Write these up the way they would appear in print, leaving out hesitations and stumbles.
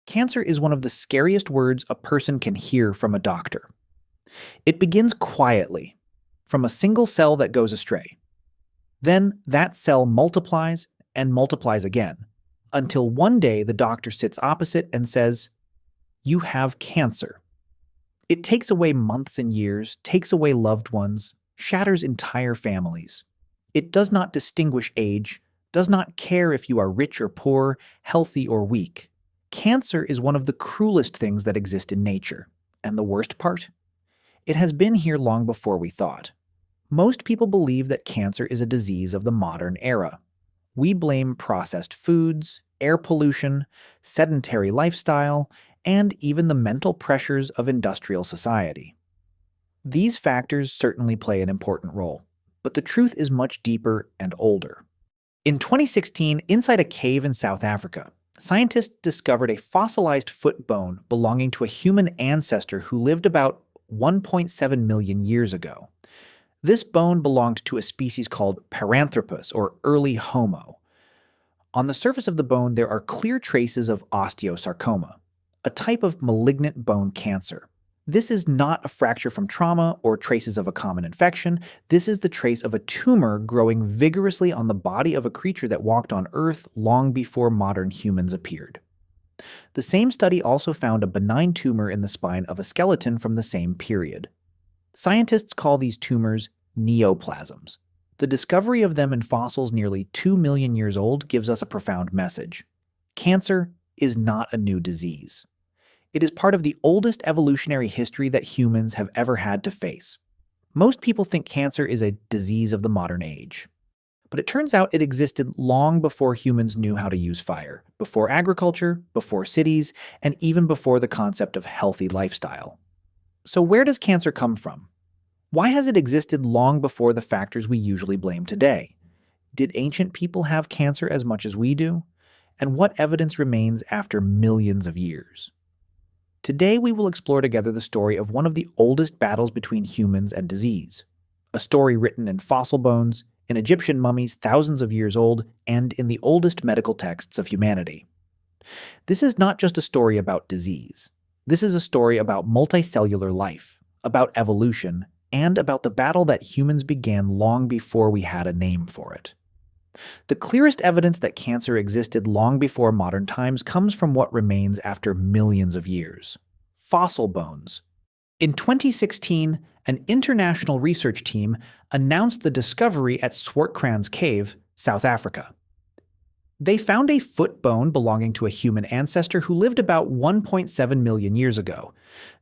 Cancer is one of the scariest words a person can hear from a doctor. It begins quietly, from a single cell that goes astray. Then that cell multiplies and multiplies again, until one day the doctor sits opposite and says, "You have cancer." It takes away months and years, takes away loved ones, shatters entire families. It does not distinguish age, does not care if you are rich or poor, healthy or weak. Cancer is one of the cruelest things that exist in nature. And the worst part? It has been here long before we thought. Most people believe that cancer is a disease of the modern era. We blame processed foods, air pollution, sedentary lifestyle, and even the mental pressures of industrial society. These factors certainly play an important role, but the truth is much deeper and older. In 2016, inside a cave in South Africa, scientists discovered a fossilized foot bone belonging to a human ancestor who lived about 1.7 million years ago. This bone belonged to a species called Paranthropus, or early Homo. On the surface of the bone, there are clear traces of osteosarcoma, a type of malignant bone cancer. This is not a fracture from trauma or traces of a common infection. This is the trace of a tumor growing vigorously on the body of a creature that walked on Earth long before modern humans appeared. The same study also found a benign tumor in the spine of a skeleton from the same period. Scientists call these tumors neoplasms. The discovery of them in fossils nearly 2 million years old gives us a profound message. Cancer is not a new disease. It is part of the oldest evolutionary history that humans have ever had to face. Most people think cancer is a disease of the modern age. But it turns out it existed long before humans knew how to use fire, before agriculture, before cities, and even before the concept of healthy lifestyle. So where does cancer come from? Why has it existed long before the factors we usually blame today? Did ancient people have cancer as much as we do? And what evidence remains after millions of years? Today we will explore together the story of one of the oldest battles between humans and disease. A story written in fossil bones, in Egyptian mummies thousands of years old, and in the oldest medical texts of humanity. This is not just a story about disease. This is a story about multicellular life, about evolution, and about the battle that humans began long before we had a name for it. The clearest evidence that cancer existed long before modern times comes from what remains after millions of years: fossil bones. In 2016, an international research team announced the discovery at Swartkrans Cave, South Africa. They found a foot bone belonging to a human ancestor who lived about 1.7 million years ago.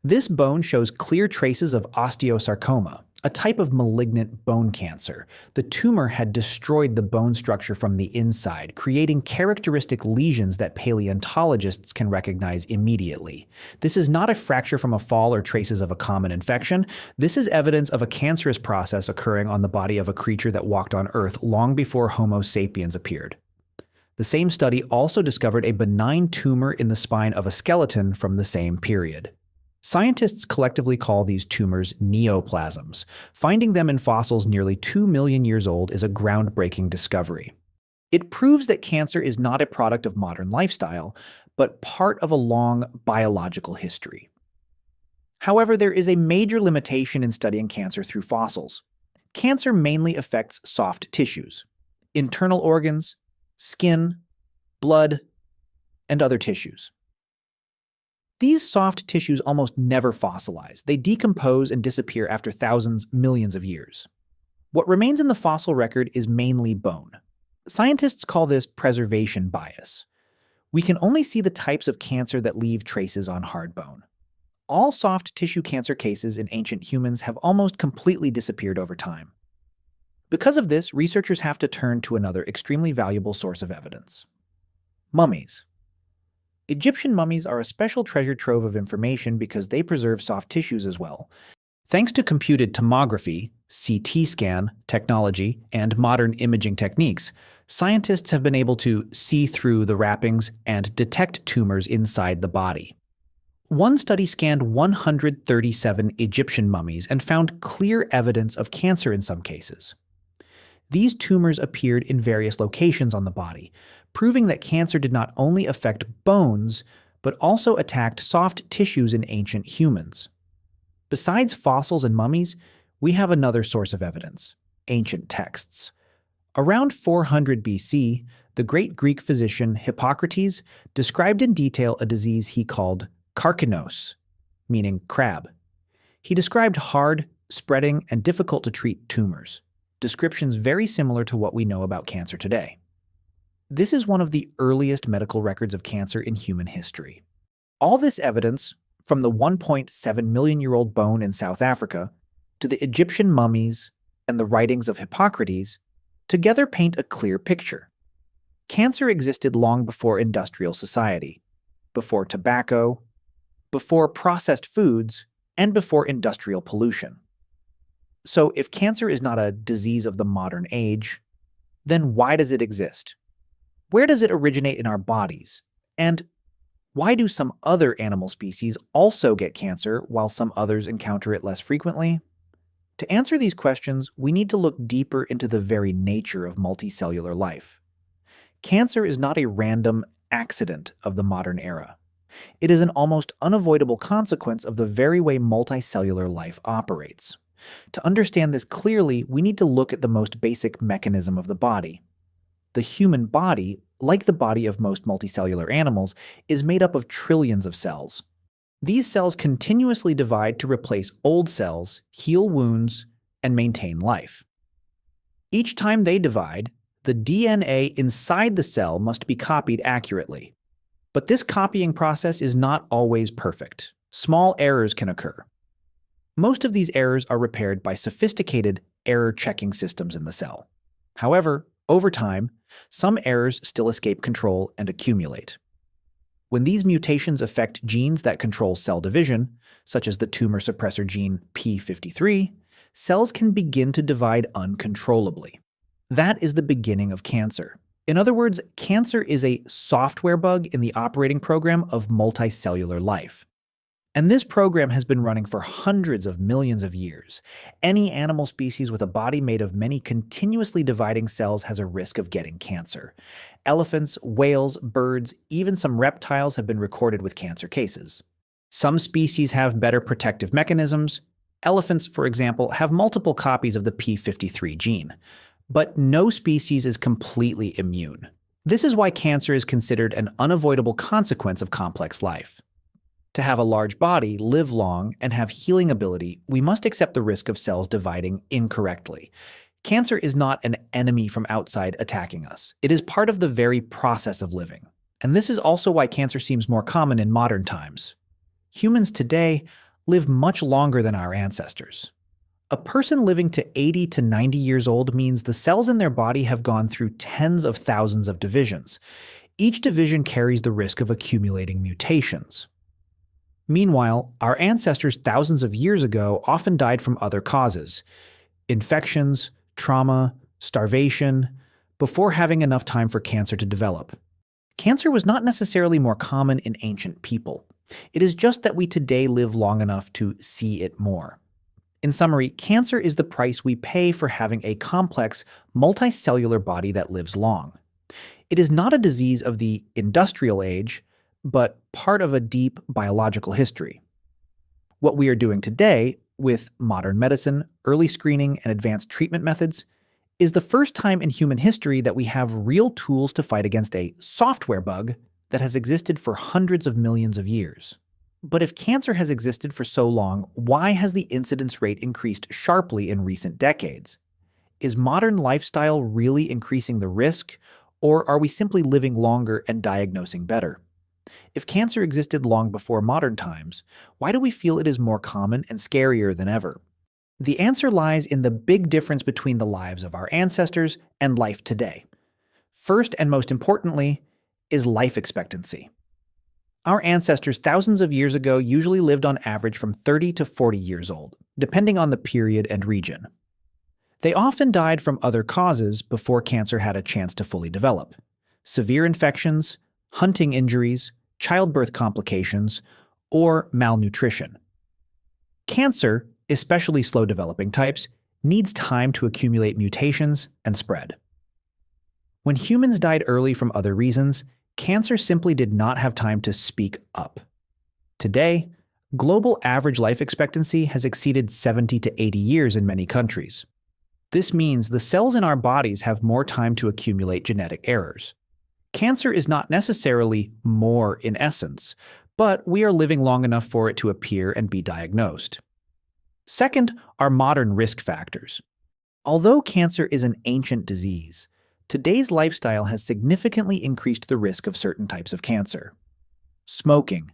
This bone shows clear traces of osteosarcoma, a type of malignant bone cancer. The tumor had destroyed the bone structure from the inside, creating characteristic lesions that paleontologists can recognize immediately. This is not a fracture from a fall or traces of a common infection. This is evidence of a cancerous process occurring on the body of a creature that walked on Earth long before Homo sapiens appeared. The same study also discovered a benign tumor in the spine of a skeleton from the same period. Scientists collectively call these tumors neoplasms. Finding them in fossils nearly 2 million years old is a groundbreaking discovery. It proves that cancer is not a product of modern lifestyle, but part of a long biological history. However, there is a major limitation in studying cancer through fossils. Cancer mainly affects soft tissues, internal organs, skin, blood, and other tissues. These soft tissues almost never fossilize. They decompose and disappear after thousands, millions of years. What remains in the fossil record is mainly bone. Scientists call this preservation bias. We can only see the types of cancer that leave traces on hard bone. All soft tissue cancer cases in ancient humans have almost completely disappeared over time. Because of this, researchers have to turn to another extremely valuable source of evidence: mummies. Egyptian mummies are a special treasure trove of information because they preserve soft tissues as well. Thanks to computed tomography, CT scan technology, and modern imaging techniques, scientists have been able to see through the wrappings and detect tumors inside the body. One study scanned 137 Egyptian mummies and found clear evidence of cancer in some cases. These tumors appeared in various locations on the body, proving that cancer did not only affect bones, but also attacked soft tissues in ancient humans. Besides fossils and mummies, we have another source of evidence: ancient texts. Around 400 BC, the great Greek physician Hippocrates described in detail a disease he called karkinos, meaning crab. He described hard, spreading, and difficult to treat tumors, descriptions very similar to what we know about cancer today. This is one of the earliest medical records of cancer in human history. All this evidence, from the 1.7 million-year-old bone in South Africa to the Egyptian mummies and the writings of Hippocrates, together paint a clear picture. Cancer existed long before industrial society, before tobacco, before processed foods, and before industrial pollution. So if cancer is not a disease of the modern age, then why does it exist? Where does it originate in our bodies? And why do some other animal species also get cancer while some others encounter it less frequently? To answer these questions, we need to look deeper into the very nature of multicellular life. Cancer is not a random accident of the modern era. It is an almost unavoidable consequence of the very way multicellular life operates. To understand this clearly, we need to look at the most basic mechanism of the body. The human body, like the body of most multicellular animals, is made up of trillions of cells. These cells continuously divide to replace old cells, heal wounds, and maintain life. Each time they divide, the DNA inside the cell must be copied accurately. But this copying process is not always perfect. Small errors can occur. Most of these errors are repaired by sophisticated error-checking systems in the cell. However, over time, some errors still escape control and accumulate. When these mutations affect genes that control cell division, such as the tumor suppressor gene p53, cells can begin to divide uncontrollably. That is the beginning of cancer. In other words, cancer is a software bug in the operating program of multicellular life. And this program has been running for hundreds of millions of years. Any animal species with a body made of many continuously dividing cells has a risk of getting cancer. Elephants, whales, birds, even some reptiles have been recorded with cancer cases. Some species have better protective mechanisms. Elephants, for example, have multiple copies of the p53 gene. But no species is completely immune. This is why cancer is considered an unavoidable consequence of complex life. To have a large body, live long, and have healing ability, we must accept the risk of cells dividing incorrectly. Cancer is not an enemy from outside attacking us. It is part of the very process of living. And this is also why cancer seems more common in modern times. Humans today live much longer than our ancestors. A person living to 80 to 90 years old means the cells in their body have gone through tens of thousands of divisions. Each division carries the risk of accumulating mutations. Meanwhile, our ancestors thousands of years ago often died from other causes: infections, trauma, starvation, before having enough time for cancer to develop. Cancer was not necessarily more common in ancient people. It is just that we today live long enough to see it more. In summary, cancer is the price we pay for having a complex, multicellular body that lives long. It is not a disease of the industrial age, but part of a deep biological history. What we are doing today, with modern medicine, early screening, and advanced treatment methods, is the first time in human history that we have real tools to fight against a software bug that has existed for hundreds of millions of years. But if cancer has existed for so long, why has the incidence rate increased sharply in recent decades? Is modern lifestyle really increasing the risk, or are we simply living longer and diagnosing better? If cancer existed long before modern times, why do we feel it is more common and scarier than ever? The answer lies in the big difference between the lives of our ancestors and life today. First and most importantly is life expectancy. Our ancestors thousands of years ago usually lived on average from 30 to 40 years old, depending on the period and region. They often died from other causes before cancer had a chance to fully develop: severe infections, hunting injuries, childbirth complications, or malnutrition. Cancer, especially slow-developing types, needs time to accumulate mutations and spread. When humans died early from other reasons, Cancer simply did not have time to speak up. Today, global average life expectancy has exceeded 70 to 80 years in many countries. This means the cells in our bodies have more time to accumulate genetic errors. Cancer is not necessarily more in essence, but we are living long enough for it to appear and be diagnosed. Second are modern risk factors. Although cancer is an ancient disease, today's lifestyle has significantly increased the risk of certain types of cancer. Smoking,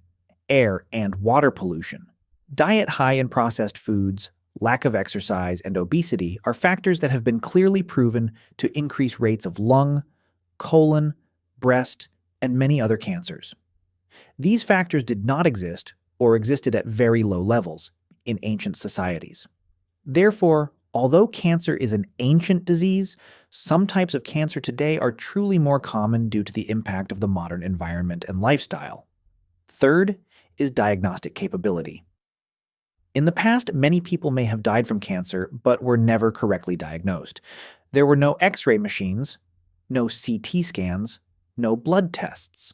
air and water pollution, diet high in processed foods, lack of exercise, and obesity are factors that have been clearly proven to increase rates of lung, colon, breast, and many other cancers. These factors did not exist or existed at very low levels in ancient societies. Therefore, although cancer is an ancient disease, some types of cancer today are truly more common due to the impact of the modern environment and lifestyle. Third is diagnostic capability. In the past, many people may have died from cancer, but were never correctly diagnosed. There were no X-ray machines, no CT scans, no blood tests.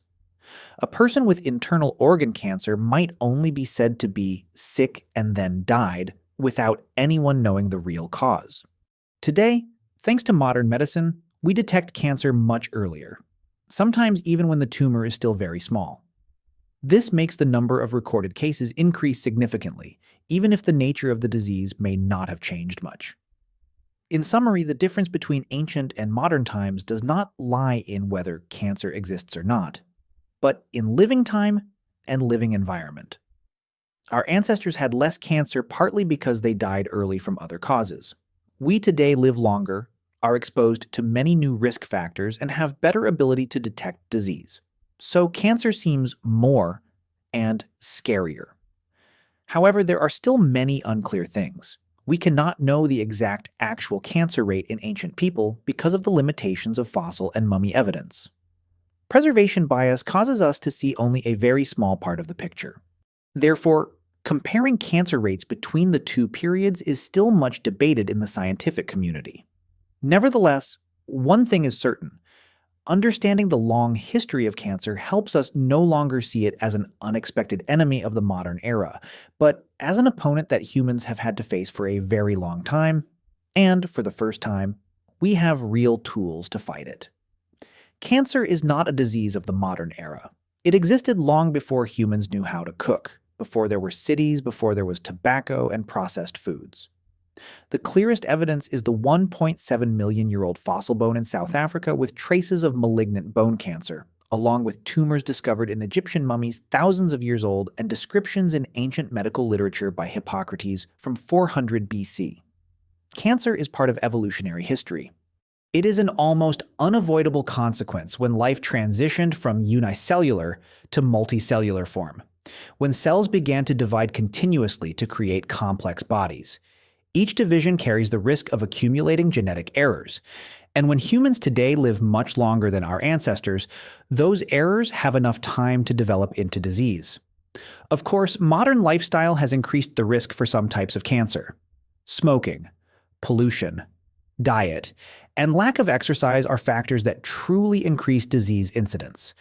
A person with internal organ cancer might only be said to be sick and then died without anyone knowing the real cause. Today, thanks to modern medicine, we detect cancer much earlier, sometimes even when the tumor is still very small. This makes the number of recorded cases increase significantly, even if the nature of the disease may not have changed much. In summary, the difference between ancient and modern times does not lie in whether cancer exists or not, but in living time and living environment. Our ancestors had less cancer partly because they died early from other causes. We today live longer, are exposed to many new risk factors, and have better ability to detect disease. So cancer seems more and scarier. However, there are still many unclear things. We cannot know the exact actual cancer rate in ancient people because of the limitations of fossil and mummy evidence. Preservation bias causes us to see only a very small part of the picture. Therefore, comparing cancer rates between the two periods is still much debated in the scientific community. Nevertheless, one thing is certain. Understanding the long history of cancer helps us no longer see it as an unexpected enemy of the modern era, but as an opponent that humans have had to face for a very long time, and for the first time, we have real tools to fight it. Cancer is not a disease of the modern era. It existed long before humans knew how to cook, before there were cities, before there was tobacco and processed foods. The clearest evidence is the 1.7 million-year-old fossil bone in South Africa with traces of malignant bone cancer, along with tumors discovered in Egyptian mummies thousands of years old and descriptions in ancient medical literature by Hippocrates from 400 BC. Cancer is part of evolutionary history. It is an almost unavoidable consequence when life transitioned from unicellular to multicellular form, when cells began to divide continuously to create complex bodies. Each division carries the risk of accumulating genetic errors, and when humans today live much longer than our ancestors, those errors have enough time to develop into disease. Of course, modern lifestyle has increased the risk for some types of cancer. Smoking, pollution, diet, and lack of exercise are factors that truly increase disease incidence.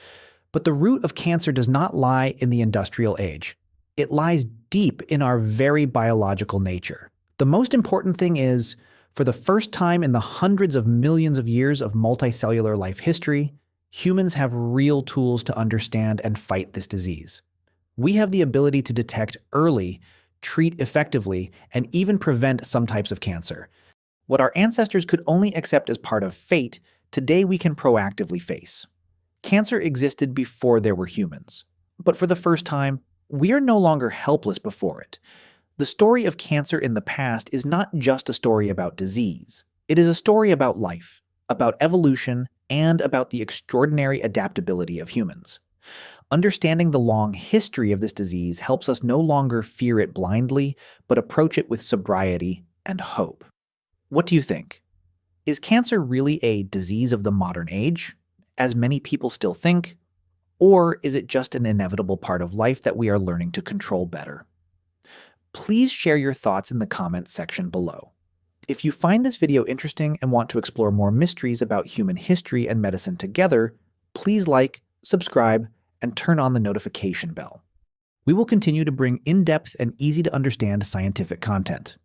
But the root of cancer does not lie in the industrial age. It lies deep in our very biological nature. The most important thing is, for the first time in the hundreds of millions of years of multicellular life history, humans have real tools to understand and fight this disease. We have the ability to detect early, treat effectively, and even prevent some types of cancer. What our ancestors could only accept as part of fate, today we can proactively face. Cancer existed before there were humans. But for the first time, we are no longer helpless before it. The story of cancer in the past is not just a story about disease. It is a story about life, about evolution, and about the extraordinary adaptability of humans. Understanding the long history of this disease helps us no longer fear it blindly, but approach it with sobriety and hope. What do you think? Is cancer really a disease of the modern age, as many people still think? Or is it just an inevitable part of life that we are learning to control better? Please share your thoughts in the comments section below. If you find this video interesting and want to explore more mysteries about human history and medicine together, please like, subscribe, and turn on the notification bell. We will continue to bring in-depth and easy-to-understand scientific content.